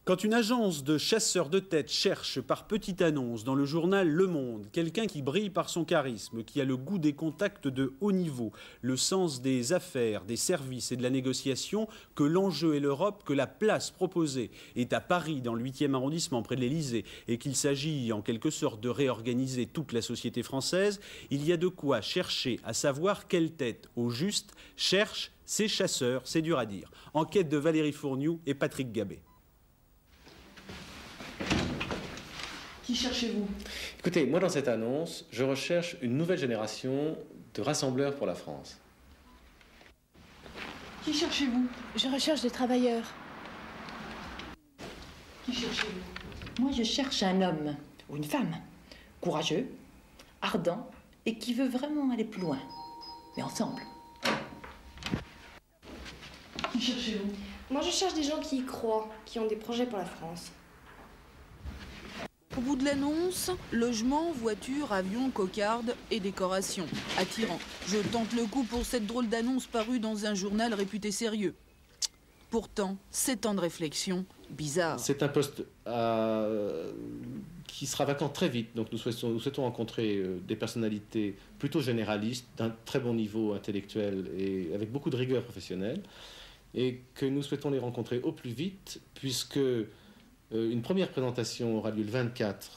Quand une agence de chasseurs de tête cherche par petite annonce dans le journal Le Monde quelqu'un qui brille par son charisme, qui a le goût des contacts de haut niveau, le sens des affaires, des services et de la négociation, que l'enjeu est l'Europe, que la place proposée est à Paris, dans le 8e arrondissement, près de l'Élysée, et qu'il s'agit en quelque sorte de réorganiser toute la société française, il y a de quoi chercher à savoir quelle tête, au juste, cherche ces chasseurs, c'est dur à dire. Enquête de Valérie Fourniou et Patrick Gabet. Qui cherchez-vous? Écoutez, moi dans cette annonce, je recherche une nouvelle génération de rassembleurs pour la France. Qui cherchez-vous? Je recherche des travailleurs. Qui cherchez-vous? Moi, je cherche un homme ou une femme courageux, ardent et qui veut vraiment aller plus loin. Mais ensemble. Qui cherchez-vous? Moi, je cherche des gens qui y croient, qui ont des projets pour la France. Au bout de l'annonce, logement, voiture, avion, cocarde et décoration. Attirant. Je tente le coup pour cette drôle d'annonce parue dans un journal réputé sérieux. Pourtant, 7 ans de réflexion, bizarre. C'est un poste qui sera vacant très vite. Donc nous souhaitons rencontrer des personnalités plutôt généralistes, d'un très bon niveau intellectuel et avec beaucoup de rigueur professionnelle. Et que nous souhaitons les rencontrer au plus vite, puisque une première présentation aura lieu le 24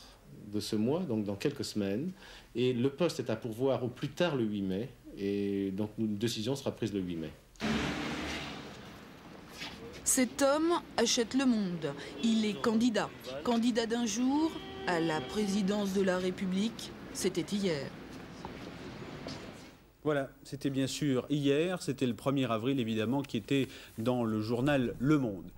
de ce mois, donc dans quelques semaines. Et le poste est à pourvoir au plus tard le 8 mai. Et donc une décision sera prise le 8 mai. Cet homme achète le monde. Il est candidat. Candidat d'un jour à la présidence de la République. C'était hier. Voilà, c'était bien sûr hier, c'était le 1er avril évidemment qui était dans le journal Le Monde.